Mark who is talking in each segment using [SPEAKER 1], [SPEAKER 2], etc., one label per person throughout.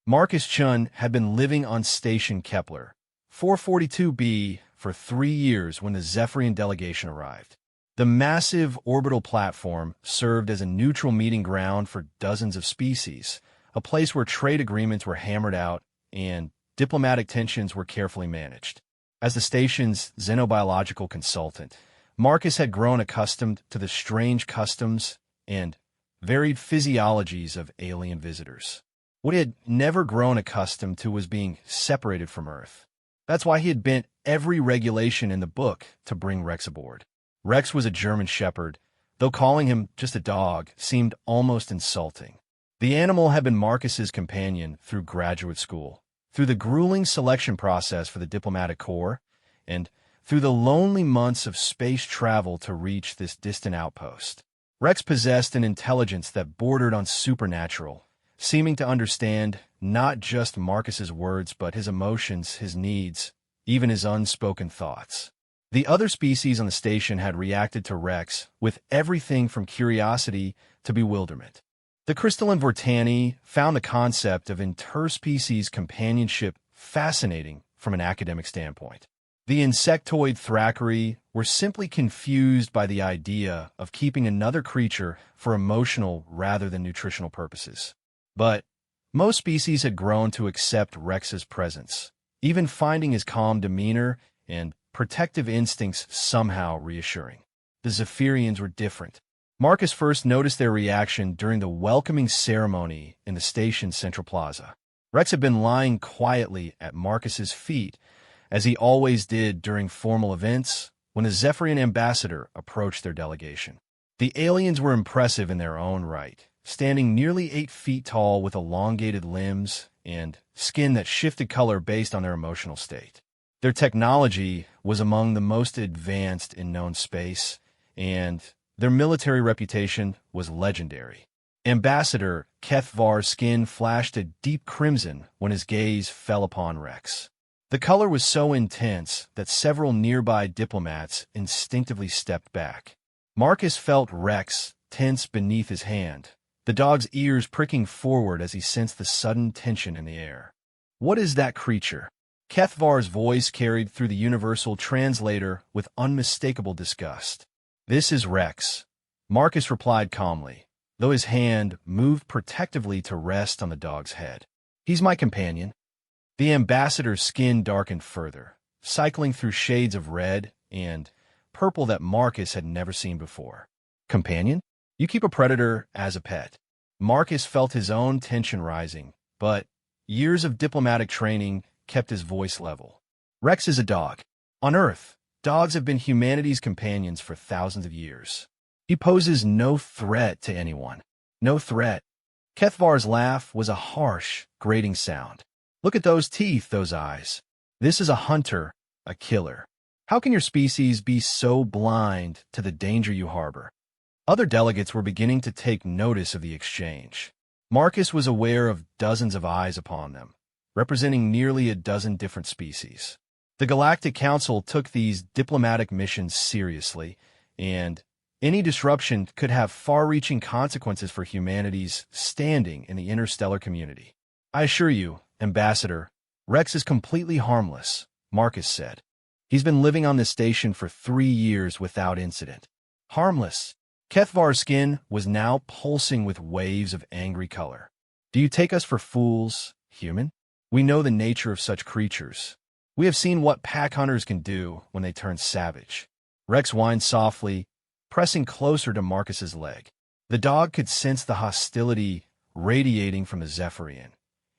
[SPEAKER 1] Marcus Chun had been living on Station Kepler 442b for 3 years when the Zephyrian delegation arrived. The massive orbital platform served as a neutral meeting ground for dozens of species, a place where trade agreements were hammered out and diplomatic tensions were carefully managed. As the station's xenobiological consultant, Marcus had grown accustomed to the strange customs and varied physiologies of alien visitors. What he had never grown accustomed to was being separated from Earth. That's why he had bent every regulation in the book to bring Rex aboard. Rex was a German shepherd, though calling him just a dog seemed almost insulting. The animal had been Marcus's companion through graduate school, through the grueling selection process for the diplomatic corps, and through the lonely months of space travel to reach this distant outpost. Rex possessed an intelligence that bordered on supernatural, seeming to understand not just Marcus's words but his emotions, his needs, even his unspoken thoughts. The other species on the station had reacted to Rex with everything from curiosity to bewilderment. The crystalline Vortani found the concept of interspecies companionship fascinating from an academic standpoint. The insectoid Thackeray were simply confused by the idea of keeping another creature for emotional rather than nutritional purposes. But most species had grown to accept Rex's presence, even finding his calm demeanor and protective instincts somehow reassuring. The Zephyrians were different. Marcus first noticed their reaction during the welcoming ceremony in the station's central plaza. Rex had been lying quietly at Marcus's feet, as he always did during formal events when a Zephyrian ambassador approached their delegation. The aliens were impressive in their own right, standing nearly 8 feet tall with elongated limbs and skin that shifted color based on their emotional state. Their technology was among the most advanced in known space, and their military reputation was legendary. Ambassador Kethvar's skin flashed a deep crimson when his gaze fell upon Rex. The color was so intense that several nearby diplomats instinctively stepped back. Marcus felt Rex tense beneath his hand, the dog's ears pricking forward as he sensed the sudden tension in the air. "What is that creature?" Kethvar's voice carried through the universal translator with unmistakable disgust. "This is Rex," Marcus replied calmly, though his hand moved protectively to rest on the dog's head. "He's my companion." The ambassador's skin darkened further, cycling through shades of red and purple that Marcus had never seen before. "Companion? You keep a predator as a pet." Marcus felt his own tension rising, but years of diplomatic training kept his voice level. "Rex is a dog. On Earth, dogs have been humanity's companions for thousands of years. He poses no threat to anyone. No threat." Kethvar's laugh was a harsh, grating sound. "Look at those teeth, those eyes. This is a hunter, a killer. How can your species be so blind to the danger you harbor?" Other delegates were beginning to take notice of the exchange. Marcus was aware of dozens of eyes upon them, representing nearly a dozen different species. The Galactic Council took these diplomatic missions seriously, and any disruption could have far-reaching consequences for humanity's standing in the interstellar community. "I assure you, Ambassador, Rex is completely harmless," Marcus said. "He's been living on this station for 3 years without incident." "Harmless?" Kethvar's skin was now pulsing with waves of angry color. "Do you take us for fools, human? We know the nature of such creatures. We have seen what pack hunters can do when they turn savage." Rex whined softly, pressing closer to Marcus's leg. The dog could sense the hostility radiating from the Zephyrian,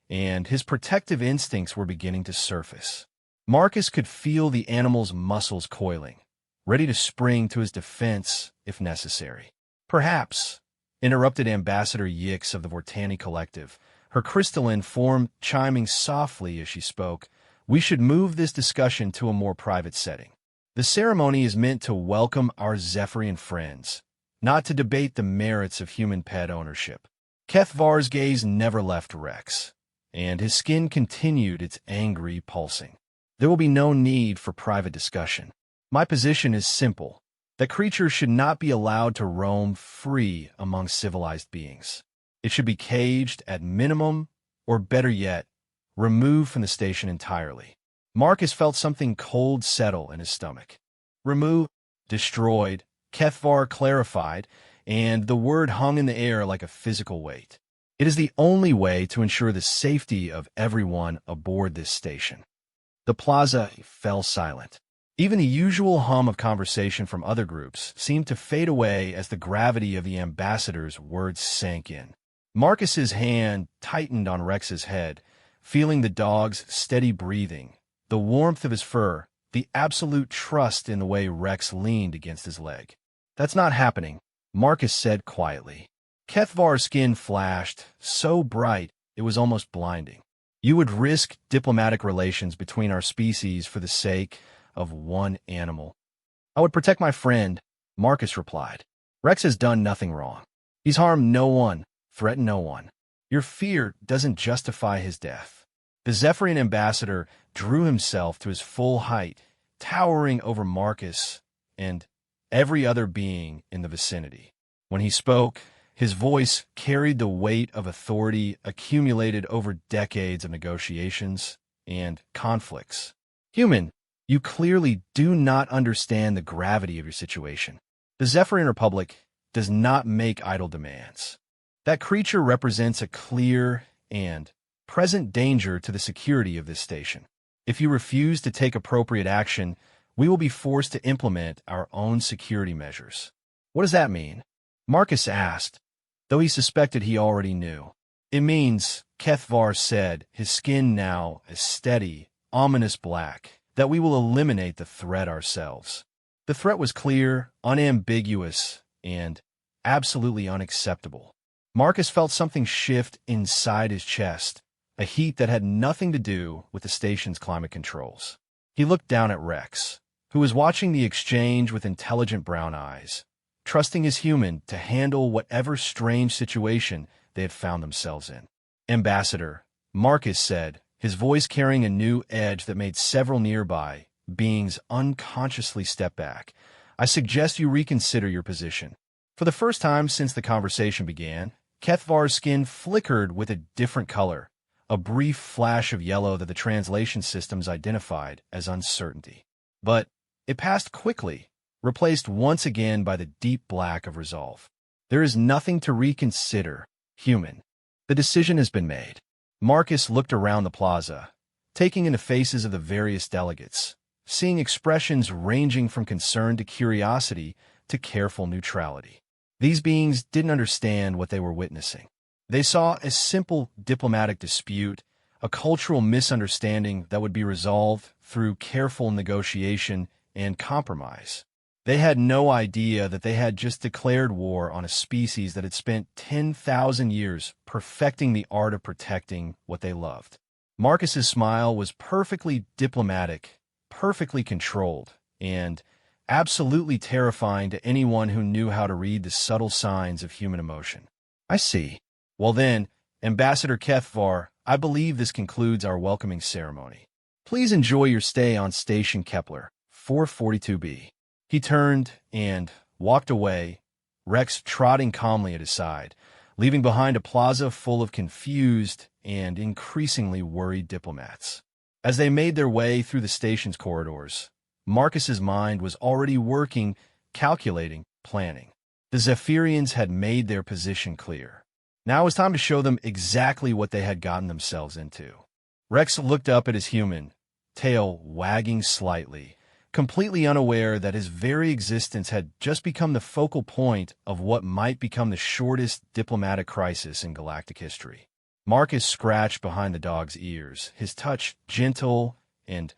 [SPEAKER 1] and his protective instincts were beginning to surface. Marcus could feel the animal's muscles coiling, ready to spring to his defense if necessary. "Perhaps," interrupted Ambassador Yix of the Vortani Collective, her crystalline form chiming softly as she spoke, "we should move this discussion to a more private setting. The ceremony is meant to welcome our Zephyrian friends, not to debate the merits of human pet ownership." Kethvar's gaze never left Rex, and his skin continued its angry pulsing. "There will be no need for private discussion. My position is simple, that creatures should not be allowed to roam free among civilized beings. It should be caged at minimum or better yet, removed from the station entirely. Marcus felt something cold settle in his stomach. Removed, destroyed, Kethvar clarified, and the word hung in the air like a physical weight. It is the only way to ensure the safety of everyone aboard this station. The plaza fell silent. Even the usual hum of conversation from other groups seemed to fade away as the gravity of the ambassador's words sank in. Marcus's hand tightened on Rex's head, feeling the dog's steady breathing, the warmth of his fur, the absolute trust in the way Rex leaned against his leg. "That's not happening," Marcus said quietly. Kethvar's skin flashed, so bright it was almost blinding. "You would risk diplomatic relations between our species for the sake of one animal." "I would protect my friend," Marcus replied. "Rex has done nothing wrong. He's harmed no one, threatened no one. Your fear doesn't justify his death." The Zephyrian ambassador drew himself to his full height, towering over Marcus and every other being in the vicinity. When he spoke, his voice carried the weight of authority accumulated over decades of negotiations and conflicts. "Human, you clearly do not understand the gravity of your situation. The Zephyrian Republic does not make idle demands. That creature represents a clear and present danger to the security of this station. If you refuse to take appropriate action, we will be forced to implement our own security measures." "What does that mean?" Marcus asked, though he suspected he already knew. "It means," Kethvar said, his skin now a steady, ominous black, "that we will eliminate the threat ourselves." The threat was clear, unambiguous, and absolutely unacceptable. Marcus felt something shift inside his chest, a heat that had nothing to do with the station's climate controls. He looked down at Rex, who was watching the exchange with intelligent brown eyes, trusting his human to handle whatever strange situation they had found themselves in. "Ambassador," Marcus said, his voice carrying a new edge that made several nearby beings unconsciously step back, "I suggest you reconsider your position." For the first time since the conversation began, Kethvar's skin flickered with a different color, a brief flash of yellow that the translation systems identified as uncertainty. But it passed quickly, replaced once again by the deep black of resolve. "There is nothing to reconsider, human. The decision has been made." Marcus looked around the plaza, taking in the faces of the various delegates, seeing expressions ranging from concern to curiosity to careful neutrality. These beings didn't understand what they were witnessing. They saw a simple diplomatic dispute, a cultural misunderstanding that would be resolved through careful negotiation and compromise. They had no idea that they had just declared war on a species that had spent 10,000 years perfecting the art of protecting what they loved. Marcus's smile was perfectly diplomatic, perfectly controlled, and absolutely terrifying to anyone who knew how to read the subtle signs of human emotion. "I see. Well then, Ambassador Kethvar, I believe this concludes our welcoming ceremony. Please enjoy your stay on Station Kepler 442b. He turned and walked away, Rex trotting calmly at his side, leaving behind a plaza full of confused and increasingly worried diplomats. As they made their way through the station's corridors, Marcus's mind was already working, calculating, planning. The Zephyrians had made their position clear. Now it was time to show them exactly what they had gotten themselves into. Rex looked up at his human, tail wagging slightly, completely unaware that his very existence had just become the focal point of what might become the shortest diplomatic crisis in galactic history. Marcus scratched behind the dog's ears, his touch gentle and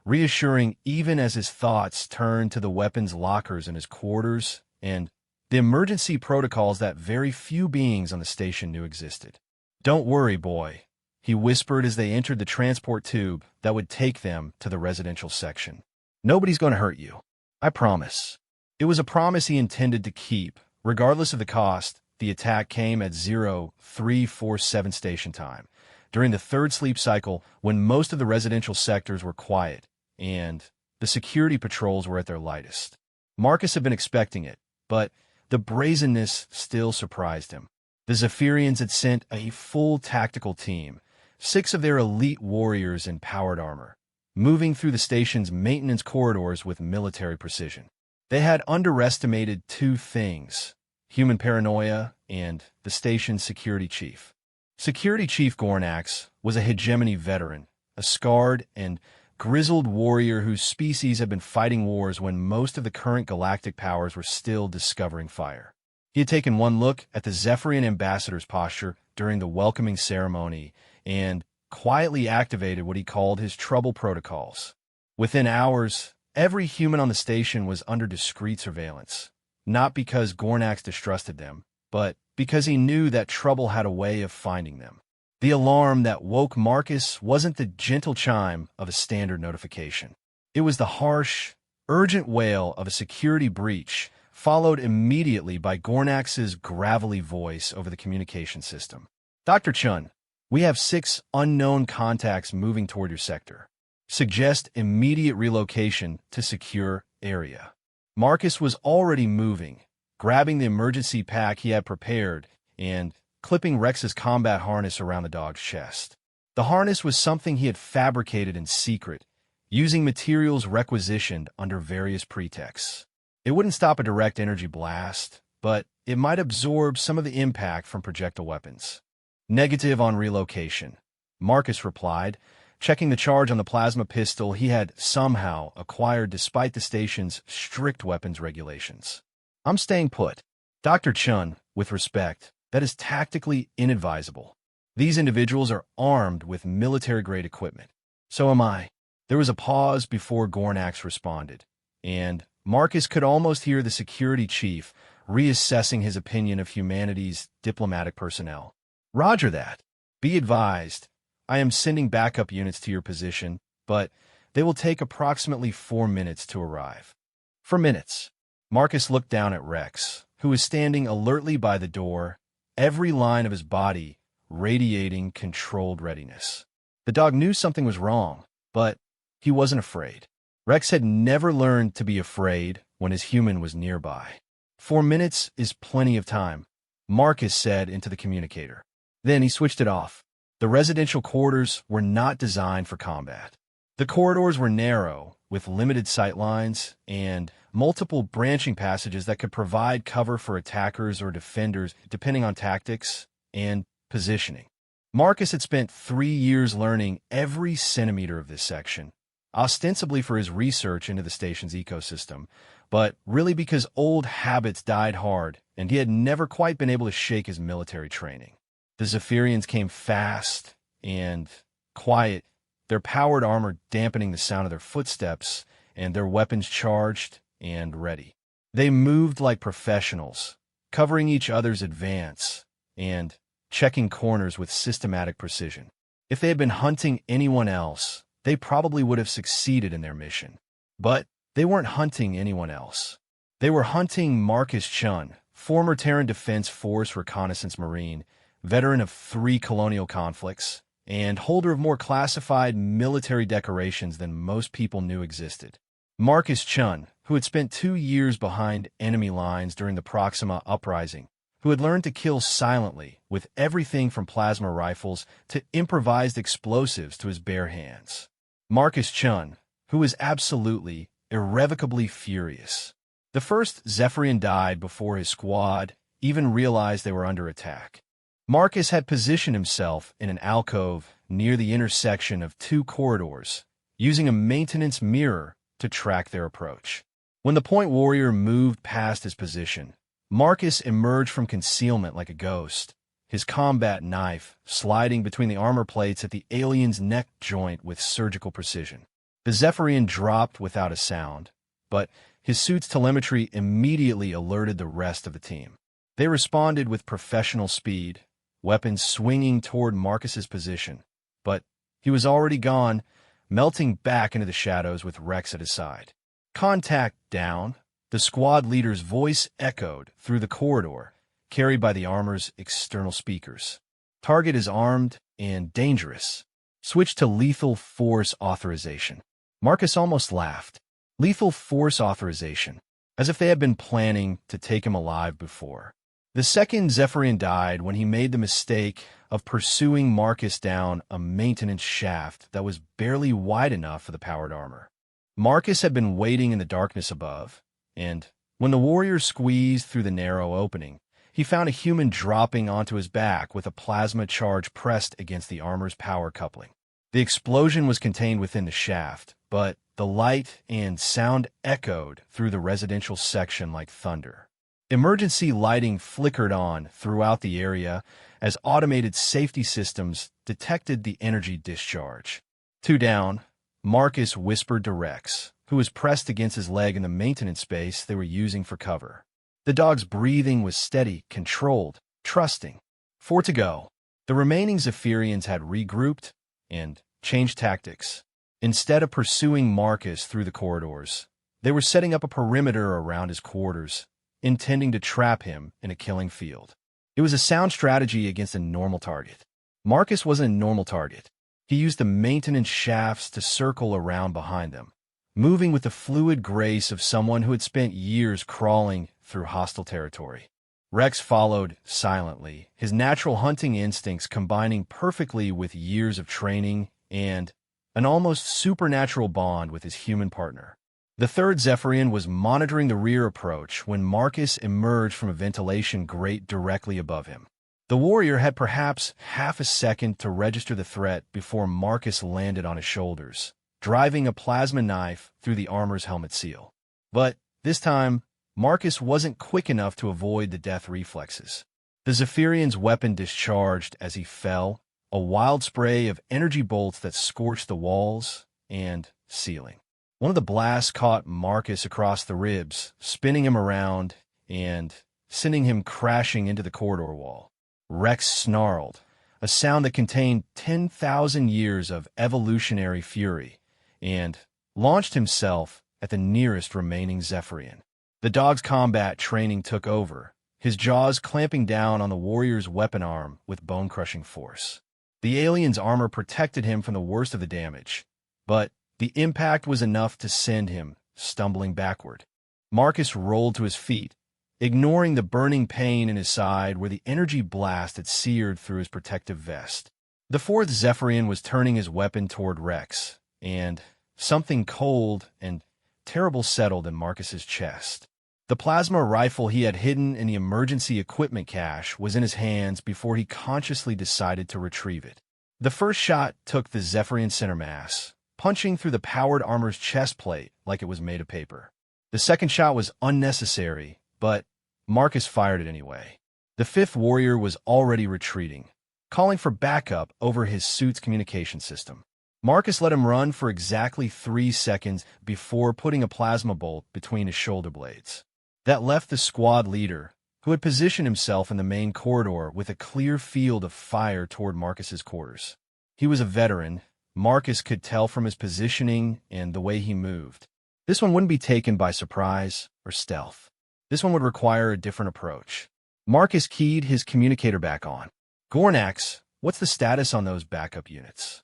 [SPEAKER 1] reassuring even as his thoughts turned to the weapons lockers in his quarters and the emergency protocols that very few beings on the station knew existed. "Don't worry, boy," he whispered as they entered the transport tube that would take them to the residential section. "Nobody's going to hurt you. I promise." It was a promise he intended to keep. Regardless of the cost, the attack came at 0347 station time, during the third sleep cycle when most of the residential sectors were quiet and the security patrols were at their lightest. Marcus had been expecting it, but the brazenness still surprised him. The Zephyrians had sent a full tactical team, 6 of their elite warriors in powered armor, moving through the station's maintenance corridors with military precision. They had underestimated two things: human paranoia and the station's security chief. Security Chief Gornax was a hegemony veteran, a scarred and grizzled warrior whose species had been fighting wars when most of the current galactic powers were still discovering fire. He had taken one look at the Zephyrian ambassador's posture during the welcoming ceremony and quietly activated what he called his trouble protocols. Within hours, every human on the station was under discreet surveillance, not because Gornax distrusted them, but because he knew that trouble had a way of finding them. The alarm that woke Marcus wasn't the gentle chime of a standard notification. It was the harsh, urgent wail of a security breach, followed immediately by Gornax's gravelly voice over the communication system. "Dr. Chun, we have 6 unknown contacts moving toward your sector. Suggest immediate relocation to secure area." Marcus was already moving, grabbing the emergency pack he had prepared and clipping Rex's combat harness around the dog's chest. The harness was something he had fabricated in secret, using materials requisitioned under various pretexts. It wouldn't stop a direct energy blast, but it might absorb some of the impact from projectile weapons. "Negative on relocation," Marcus replied, checking the charge on the plasma pistol he had somehow acquired despite the station's strict weapons regulations. "I'm staying put." "Dr. Chun, with respect, that is tactically inadvisable. These individuals are armed with military-grade equipment." "So am I." There was a pause before Gornax responded, and Marcus could almost hear the security chief reassessing his opinion of humanity's diplomatic personnel. "Roger that. Be advised, I am sending backup units to your position, but they will take approximately 4 minutes to arrive." "For minutes." Marcus looked down at Rex, who was standing alertly by the door, every line of his body radiating controlled readiness. The dog knew something was wrong, but he wasn't afraid. Rex had never learned to be afraid when his human was nearby. 4 minutes is plenty of time," Marcus said into the communicator. Then he switched it off. The residential quarters were not designed for combat. The corridors were narrow, with limited sight lines and multiple branching passages that could provide cover for attackers or defenders depending on tactics and positioning. Marcus had spent 3 years learning every centimeter of this section, ostensibly for his research into the station's ecosystem, but really because old habits died hard and he had never quite been able to shake his military training. The Zephyrians came fast and quiet, their powered armor dampening the sound of their footsteps and their weapons charged and ready. They moved like professionals, covering each other's advance and checking corners with systematic precision. If they had been hunting anyone else, they probably would have succeeded in their mission. But they weren't hunting anyone else. They were hunting Marcus Chun, former Terran Defense Force Reconnaissance Marine, veteran of 3 colonial conflicts, and holder of more classified military decorations than most people knew existed. Marcus Chun, who had spent 2 years behind enemy lines during the Proxima Uprising, who had learned to kill silently with everything from plasma rifles to improvised explosives to his bare hands. Marcus Chun, who was absolutely, irrevocably furious. The first Zephyrian died before his squad even realized they were under attack. Marcus had positioned himself in an alcove near the intersection of 2 corridors, using a maintenance mirror to track their approach. When the point warrior moved past his position, Marcus emerged from concealment like a ghost, his combat knife sliding between the armor plates at the alien's neck joint with surgical precision. The Zephyrian dropped without a sound, but his suit's telemetry immediately alerted the rest of the team. They responded with professional speed, weapons swinging toward Marcus's position, but he was already gone, melting back into the shadows with Rex at his side. "Contact down," the squad leader's voice echoed through the corridor, carried by the armor's external speakers. "Target is armed and dangerous. Switch to lethal force authorization." Marcus almost laughed. Lethal force authorization, as if they had been planning to take him alive before. The second Zephyrian died when he made the mistake of pursuing Marcus down a maintenance shaft that was barely wide enough for the powered armor. Marcus had been waiting in the darkness above, and when the warrior squeezed through the narrow opening, he found a human dropping onto his back with a plasma charge pressed against the armor's power coupling. The explosion was contained within the shaft, but the light and sound echoed through the residential section like thunder. Emergency lighting flickered on throughout the area as automated safety systems detected the energy discharge. Two down, Marcus whispered to Rex, who was pressed against his leg in the maintenance space they were using for cover. The dog's breathing was steady, controlled, trusting. 4 to go. The remaining Zephyrians had regrouped and changed tactics. Instead of pursuing Marcus through the corridors, they were setting up a perimeter around his quarters, intending to trap him in a killing field. It was a sound strategy against a normal target. Marcus wasn't a normal target. He used the maintenance shafts to circle around behind them, moving with the fluid grace of someone who had spent years crawling through hostile territory. Rex followed silently, his natural hunting instincts combining perfectly with years of training and an almost supernatural bond with his human partner. The third Zephyrian was monitoring the rear approach when Marcus emerged from a ventilation grate directly above him. The warrior had perhaps half a second to register the threat before Marcus landed on his shoulders, driving a plasma knife through the armor's helmet seal. But this time, Marcus wasn't quick enough to avoid the death reflexes. The Zephyrian's weapon discharged as he fell, a wild spray of energy bolts that scorched the walls and ceiling. One of the blasts caught Marcus across the ribs, spinning him around and sending him crashing into the corridor wall. Rex snarled, a sound that contained 10,000 years of evolutionary fury, and launched himself at the nearest remaining Zephyrian. The dog's combat training took over, his jaws clamping down on the warrior's weapon arm with bone-crushing force. The alien's armor protected him from the worst of the damage, but the impact was enough to send him stumbling backward. Marcus rolled to his feet, ignoring the burning pain in his side where the energy blast had seared through his protective vest. The fourth Zephyrian was turning his weapon toward Rex, and something cold and terrible settled in Marcus's chest. The plasma rifle he had hidden in the emergency equipment cache was in his hands before he consciously decided to retrieve it. The first shot took the Zephyrian center mass, punching through the powered armor's chest plate like it was made of paper. The second shot was unnecessary, but Marcus fired it anyway. The fifth warrior was already retreating, calling for backup over his suit's communication system. Marcus let him run for exactly 3 seconds before putting a plasma bolt between his shoulder blades. That left the squad leader, who had positioned himself in the main corridor with a clear field of fire toward Marcus's quarters. He was a veteran. Marcus could tell from his positioning and the way he moved. This one wouldn't be taken by surprise or stealth. This one would require a different approach. Marcus keyed his communicator back on. Gornax, what's the status on those backup units?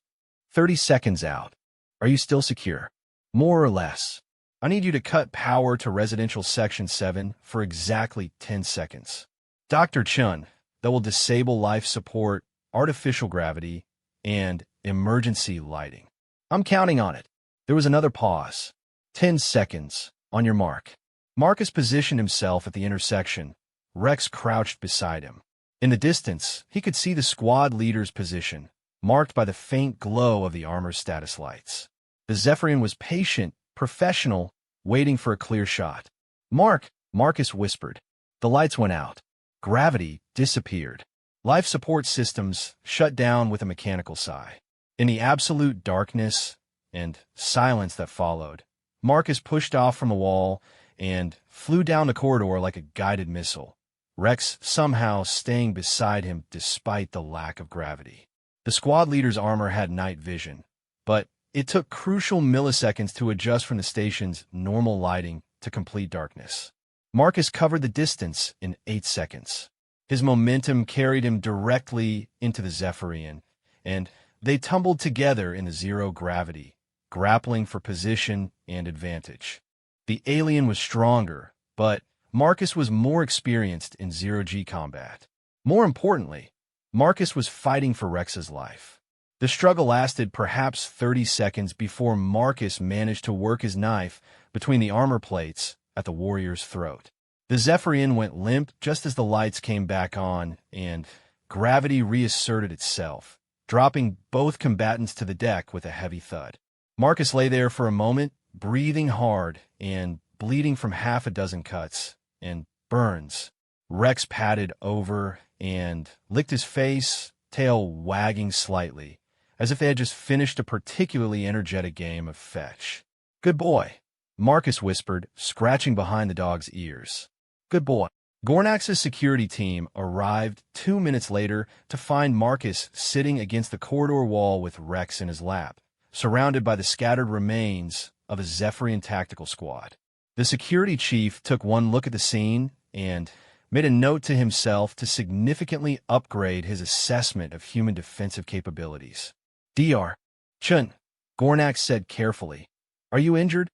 [SPEAKER 1] 30 seconds out. Are you still secure? More or less. I need you to cut power to residential section 7 for exactly 10 seconds. Dr. Chun, that will disable life support, artificial gravity, and emergency lighting. I'm counting on it. There was another pause. 10 seconds. On your mark. Marcus positioned himself at the intersection. Rex crouched beside him. In the distance, he could see the squad leader's position, marked by the faint glow of the armor's status lights. The Zephyrian was patient, professional, waiting for a clear shot. Marcus whispered. The lights went out. Gravity disappeared. Life support systems shut down with a mechanical sigh. In the absolute darkness and silence that followed, Marcus pushed off from the wall and flew down the corridor like a guided missile, Rex somehow staying beside him despite the lack of gravity. The squad leader's armor had night vision, but it took crucial milliseconds to adjust from the station's normal lighting to complete darkness. Marcus covered the distance in 8 seconds. His momentum carried him directly into the Zephyrian, and they tumbled together in the zero gravity, grappling for position and advantage. The alien was stronger, but Marcus was more experienced in zero-G combat. More importantly, Marcus was fighting for Rex's life. The struggle lasted perhaps 30 seconds before Marcus managed to work his knife between the armor plates at the warrior's throat. The Zephyrian went limp just as the lights came back on, and gravity reasserted itself, dropping both combatants to the deck with a heavy thud. Marcus lay there for a moment, breathing hard and bleeding from half a dozen cuts and burns. Rex padded over and licked his face, tail wagging slightly, as if they had just finished a particularly energetic game of fetch. "Good boy," Marcus whispered, scratching behind the dog's ears. "Good boy." Gornax's security team arrived 2 minutes later to find Marcus sitting against the corridor wall with Rex in his lap, surrounded by the scattered remains of a Zephyrian tactical squad. The security chief took one look at the scene and made a note to himself to significantly upgrade his assessment of human defensive capabilities. "Dr. Chun," Gornax said carefully. "Are you injured?"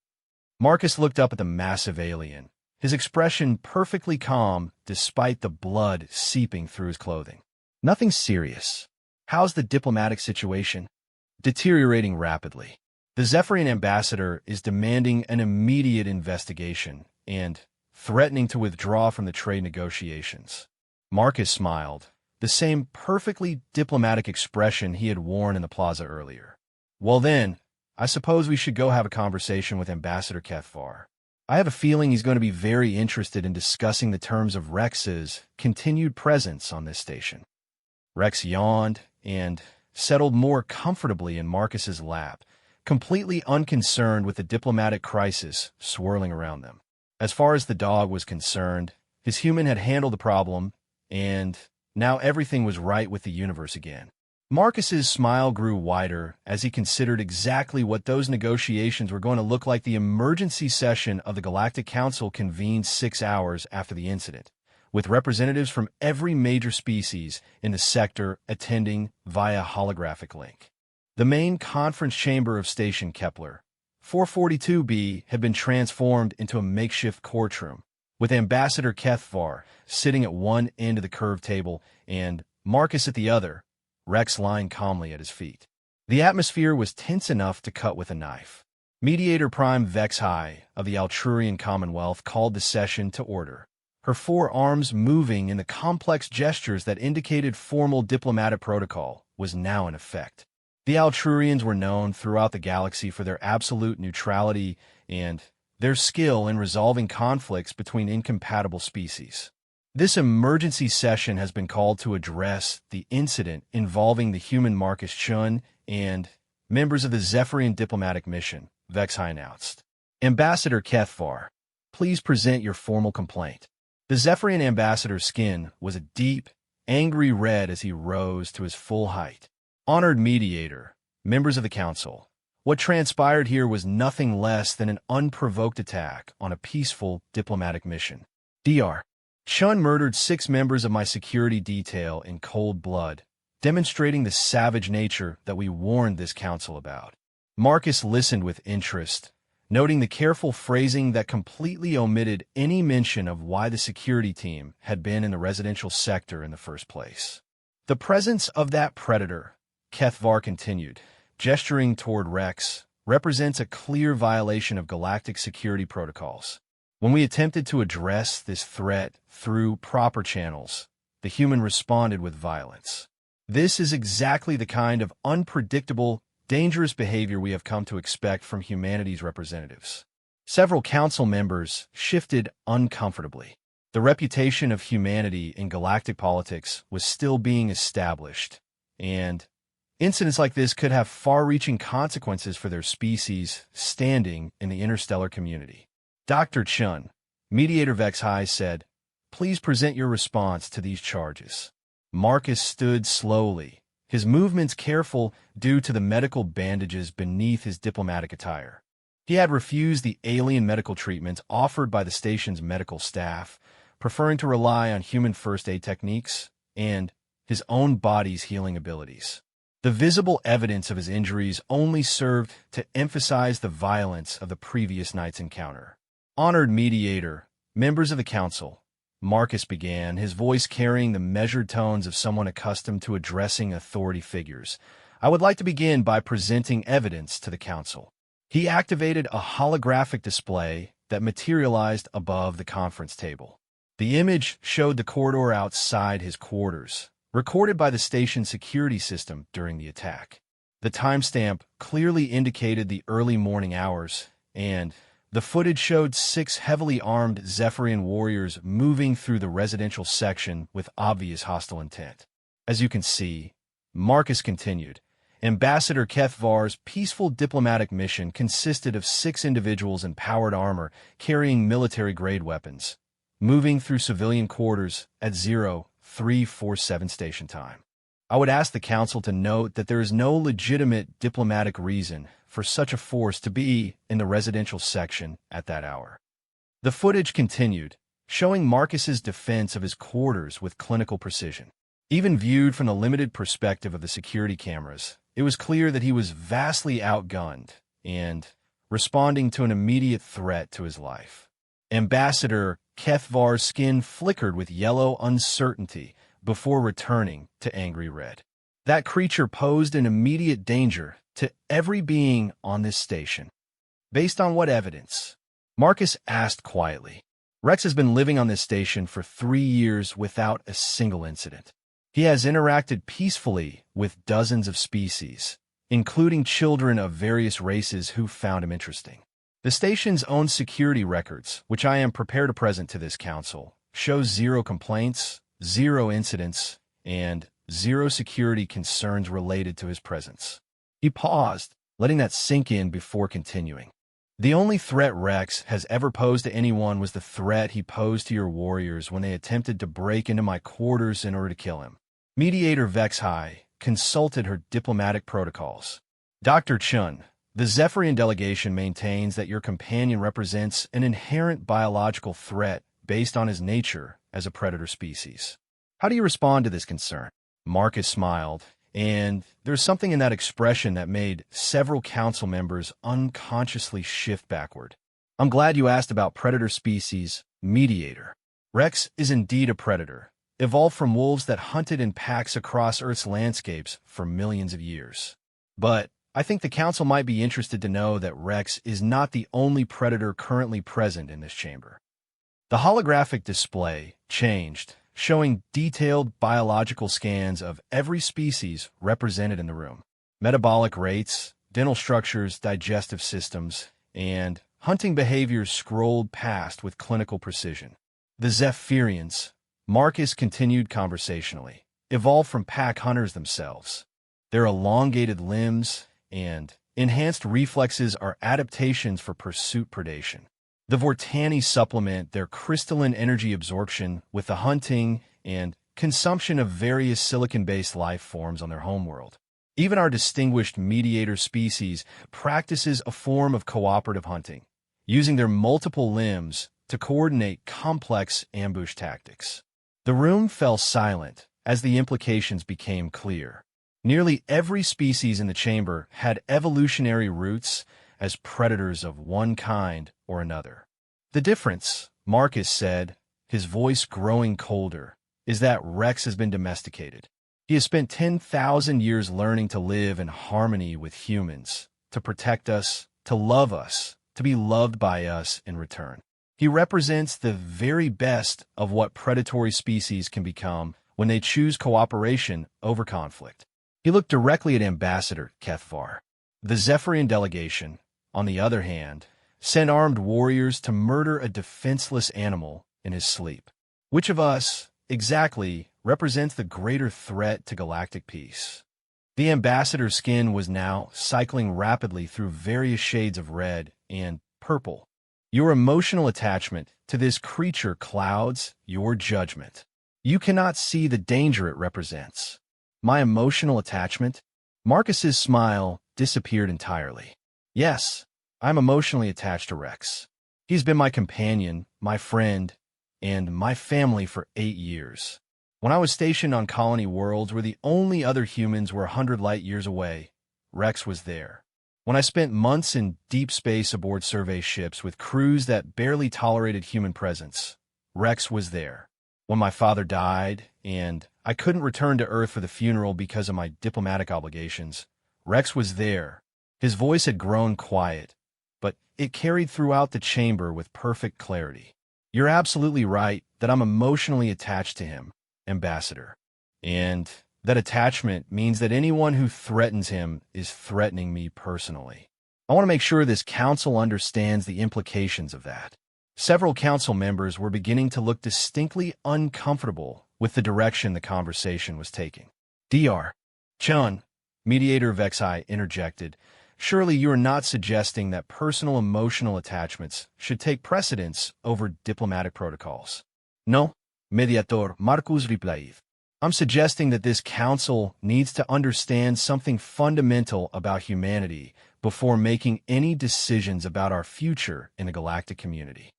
[SPEAKER 1] Marcus looked up at the massive alien, his expression perfectly calm despite the blood seeping through his clothing. "Nothing serious. How's the diplomatic situation?" "Deteriorating rapidly. The Zephyrian ambassador is demanding an immediate investigation and threatening to withdraw from the trade negotiations." Marcus smiled, the same perfectly diplomatic expression he had worn in the plaza earlier. "Well then, I suppose we should go have a conversation with Ambassador Kethvar. I have a feeling he's going to be very interested in discussing the terms of Rex's continued presence on this station." Rex yawned and settled more comfortably in Marcus's lap, completely unconcerned with the diplomatic crisis swirling around them. As far as the dog was concerned, his human had handled the problem, and now everything was right with the universe again. Marcus's smile grew wider as he considered exactly what those negotiations were going to look like. The emergency session of the Galactic Council convened 6 hours after the incident, with representatives from every major species in the sector attending via holographic link. The main conference chamber of Station Kepler 442b had been transformed into a makeshift courtroom, with Ambassador Kethvar sitting at one end of the curved table and Marcus at the other, Rex lying calmly at his feet. The atmosphere was tense enough to cut with a knife. Mediator Prime Vexhai of the Altrurian Commonwealth called the session to order, her 4 arms moving in the complex gestures that indicated formal diplomatic protocol was now in effect. The Altrurians were known throughout the galaxy for their absolute neutrality and their skill in resolving conflicts between incompatible species. This emergency session has been called to address the incident involving the human Marcus Chun and members of the Zephyrian diplomatic mission, Vexhai announced. "Ambassador Kethvar, please present your formal complaint." The Zephyrian ambassador's skin was a deep, angry red as he rose to his full height. "Honored mediator, members of the council, what transpired here was nothing less than an unprovoked attack on a peaceful diplomatic mission. Dr. Chun murdered 6 members of my security detail in cold blood, demonstrating the savage nature that we warned this council about." Marcus listened with interest, noting the careful phrasing that completely omitted any mention of why the security team had been in the residential sector in the first place. "The presence of that predator," Kethvar continued, gesturing toward Rex, "represents a clear violation of galactic security protocols. When we attempted to address this threat through proper channels, the human responded with violence. This is exactly the kind of unpredictable, dangerous behavior we have come to expect from humanity's representatives." Several council members shifted uncomfortably. The reputation of humanity in galactic politics was still being established, and incidents like this could have far-reaching consequences for their species' standing in the interstellar community. "Dr. Chun," Mediator Vexhai said, "please present your response to these charges." Marcus stood slowly, his movements careful due to the medical bandages beneath his diplomatic attire. He had refused the alien medical treatments offered by the station's medical staff, preferring to rely on human first aid techniques and his own body's healing abilities. The visible evidence of his injuries only served to emphasize the violence of the previous night's encounter. "Honored mediator," Members of the council, Marcus began, his voice carrying the measured tones of someone accustomed to addressing authority figures. I would like to begin by presenting evidence to the council. He activated a holographic display that materialized above the conference table. The image showed the corridor outside his quarters, recorded by the station's security system during the attack. The timestamp clearly indicated the early morning hours, and the footage showed 6 heavily armed Zephyrian warriors moving through the residential section with obvious hostile intent. As you can see, Marcus continued, Ambassador Kethvar's peaceful diplomatic mission consisted of 6 individuals in powered armor carrying military-grade weapons, moving through civilian quarters at 0347 station time. I would ask the Council to note that there is no legitimate diplomatic reason for such a force to be in the residential section at that hour. The footage continued, showing Marcus's defense of his quarters with clinical precision. Even viewed from the limited perspective of the security cameras, it was clear that he was vastly outgunned and responding to an immediate threat to his life. Ambassador Kethvar's skin flickered with yellow uncertainty before returning to angry red. That creature posed an immediate danger to every being on this station. Based on what evidence? Marcus asked quietly. Rex has been living on this station for 3 years without a single incident. He has interacted peacefully with dozens of species, including children of various races who found him interesting. The station's own security records, which I am prepared to present to this council, show 0 complaints, 0 incidents, and 0 security concerns related to his presence. He paused, letting that sink in before continuing. The only threat Rex has ever posed to anyone was the threat he posed to your warriors when they attempted to break into my quarters in order to kill him. Mediator Vexhai consulted her diplomatic protocols. Dr. Chun, the Zephyrian delegation maintains that your companion represents an inherent biological threat based on his nature as a predator species. How do you respond to this concern? Marcus smiled, and there's something in that expression that made several council members unconsciously shift backward. I'm glad you asked about predator species, Mediator. Rex is indeed a predator, evolved from wolves that hunted in packs across Earth's landscapes for millions of years. But I think the Council might be interested to know that Rex is not the only predator currently present in this chamber. The holographic display changed, showing detailed biological scans of every species represented in the room. Metabolic rates, dental structures, digestive systems, and hunting behaviors scrolled past with clinical precision. The Zephyrians, Marcus continued conversationally, evolved from pack hunters themselves. Their elongated limbs and enhanced reflexes are adaptations for pursuit predation. The Vortani supplement their crystalline energy absorption with the hunting and consumption of various silicon-based life forms on their homeworld. Even our distinguished mediator species practices a form of cooperative hunting, using their multiple limbs to coordinate complex ambush tactics. The room fell silent as the implications became clear. Nearly every species in the chamber had evolutionary roots as predators of one kind or another. The difference, Marcus said, his voice growing colder, is that Rex has been domesticated. He has spent 10,000 years learning to live in harmony with humans, to protect us, to love us, to be loved by us in return. He represents the very best of what predatory species can become when they choose cooperation over conflict. He looked directly at Ambassador Kethvar. The Zephyrian delegation, on the other hand, sent armed warriors to murder a defenseless animal in his sleep. Which of us, exactly, represents the greater threat to galactic peace? The ambassador's skin was now cycling rapidly through various shades of red and purple. Your emotional attachment to this creature clouds your judgment. You cannot see the danger it represents. My emotional attachment? Marcus's smile disappeared entirely. Yes, I'm emotionally attached to Rex. He's been my companion, my friend, and my family for 8 years. When I was stationed on colony worlds where the only other humans were 100 light years away, Rex was there. When I spent months in deep space aboard survey ships with crews that barely tolerated human presence, Rex was there. When my father died, and I couldn't return to Earth for the funeral because of my diplomatic obligations, Rex was there. His voice had grown quiet, but it carried throughout the chamber with perfect clarity. You're absolutely right that I'm emotionally attached to him, Ambassador. And that attachment means that anyone who threatens him is threatening me personally. I want to make sure this council understands the implications of that. Several council members were beginning to look distinctly uncomfortable with the direction the conversation was taking. Dr. Chun, mediator Vexai, interjected, surely you are not suggesting that personal emotional attachments should take precedence over diplomatic protocols. No, mediator Marcus replied. I'm suggesting that this council needs to understand something fundamental about humanity before making any decisions about our future in the galactic community.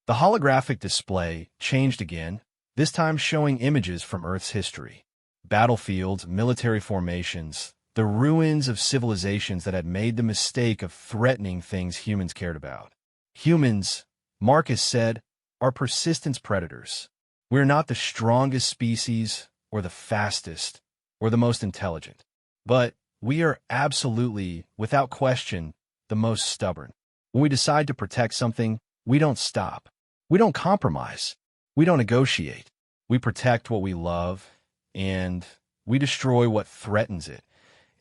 [SPEAKER 1] The holographic display changed again, this time showing images from Earth's history. Battlefields, military formations, the ruins of civilizations that had made the mistake of threatening things humans cared about. Humans, Marcus said, are persistence predators. We're not the strongest species, or the fastest, or the most intelligent. But we are absolutely, without question, the most stubborn. When we decide to protect something, we don't stop. We don't compromise. We don't negotiate. We protect what we love, and we destroy what threatens it.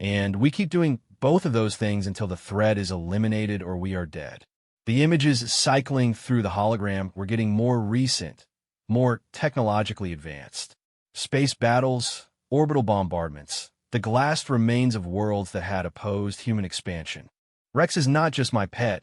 [SPEAKER 1] And we keep doing both of those things until the threat is eliminated or we are dead. The images cycling through the hologram were getting more recent, more technologically advanced. Space battles, orbital bombardments, the glassed remains of worlds that had opposed human expansion. Rex is not just my pet,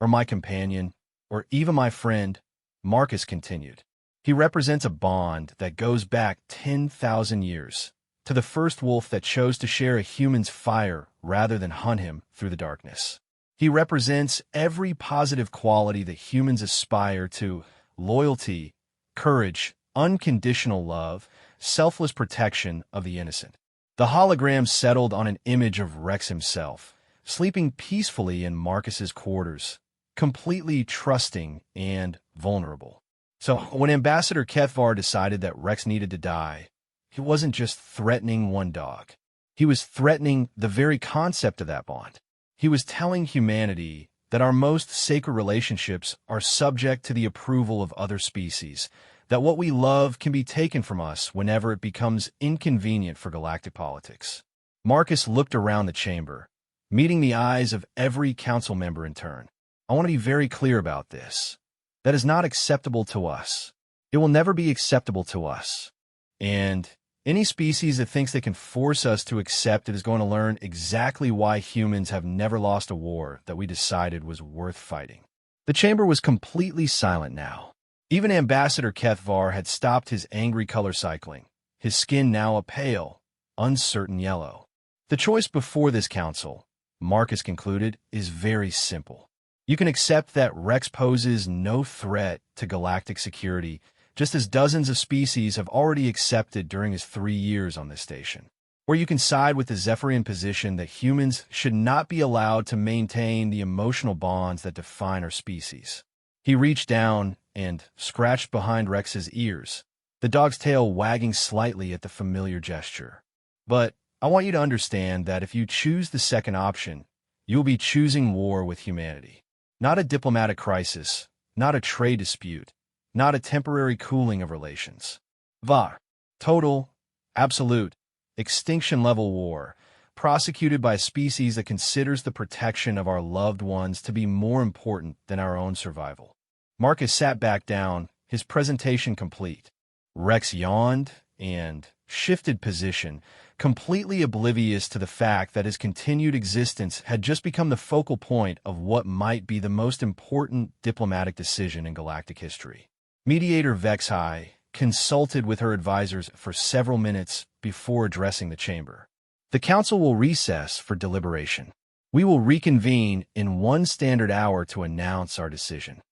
[SPEAKER 1] or my companion, or even my friend, Marcus continued. He represents a bond that goes back 10,000 years, to the first wolf that chose to share a human's fire rather than hunt him through the darkness. He represents every positive quality that humans aspire to: loyalty, courage, unconditional love, selfless protection of the innocent. The hologram settled on an image of Rex himself, sleeping peacefully in Marcus's quarters, completely trusting and vulnerable. So when Ambassador Kethvar decided that Rex needed to die, he wasn't just threatening one dog. He was threatening the very concept of that bond. He was telling humanity that our most sacred relationships are subject to the approval of other species, that what we love can be taken from us whenever it becomes inconvenient for galactic politics. Marcus looked around the chamber, meeting the eyes of every council member in turn. I want to be very clear about this. That is not acceptable to us. It will never be acceptable to us. And any species that thinks they can force us to accept it is going to learn exactly why humans have never lost a war that we decided was worth fighting. The chamber was completely silent now. Even Ambassador Kethvar had stopped his angry color cycling, his skin now a pale, uncertain yellow. The choice before this council, Marcus concluded, is very simple. You can accept that Rex poses no threat to galactic security, just as dozens of species have already accepted during his 3 years on this station. Or you can side with the Zephyrian position that humans should not be allowed to maintain the emotional bonds that define our species. He reached down and scratched behind Rex's ears, the dog's tail wagging slightly at the familiar gesture. But I want you to understand that if you choose the second option, you will be choosing war with humanity. Not a diplomatic crisis, not a trade dispute, not a temporary cooling of relations. VAR. Total, absolute, extinction-level war, prosecuted by a species that considers the protection of our loved ones to be more important than our own survival. Marcus sat back down, his presentation complete. Rex yawned and shifted position, completely oblivious to the fact that his continued existence had just become the focal point of what might be the most important diplomatic decision in galactic history. Mediator Vexai consulted with her advisors for several minutes before addressing the chamber. The council will recess for deliberation. We will reconvene in 1 standard hour to announce our decision.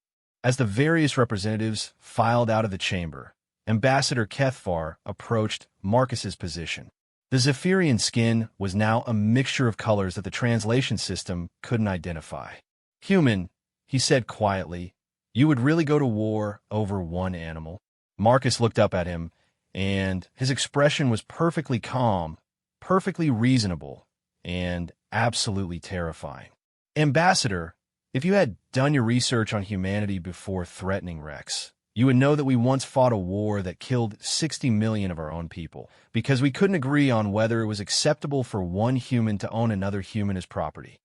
[SPEAKER 1] As the various representatives filed out of the chamber, Ambassador Kethvar approached Marcus's position. The Zephyrian skin was now a mixture of colors that the translation system couldn't identify. "Human," he said quietly, "you would really go to war over one animal?" Marcus looked up at him, and his expression was perfectly calm, perfectly reasonable, and absolutely terrifying. "Ambassador, if you had done your research on humanity before threatening Rex, you would know that we once fought a war that killed 60 million of our own people because we couldn't agree on whether it was acceptable for one human to own another human as property."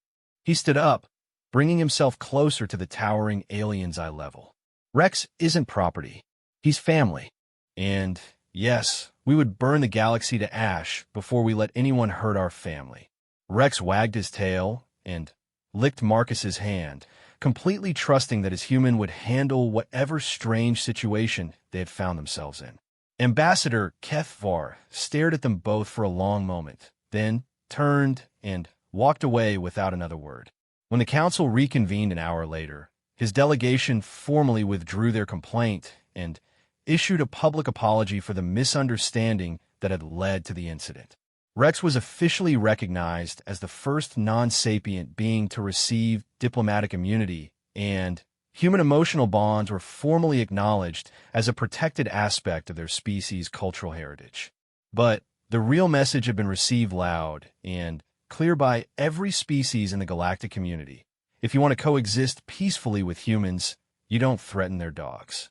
[SPEAKER 1] He stood up, bringing himself closer to the towering alien's eye level. "Rex isn't property. He's family. And yes, we would burn the galaxy to ash before we let anyone hurt our family." Rex wagged his tail and licked Marcus's hand, completely trusting that his human would handle whatever strange situation they had found themselves in. Ambassador Kethvar stared at them both for a long moment, then turned and walked away without another word. When the council reconvened an hour later, his delegation formally withdrew their complaint and issued a public apology for the misunderstanding that had led to the incident. Rex was officially recognized as the first non-sapient being to receive diplomatic immunity, and human emotional bonds were formally acknowledged as a protected aspect of their species' cultural heritage. But the real message had been received loud and clear by every species in the galactic community. If you want to coexist peacefully with humans, you don't threaten their dogs.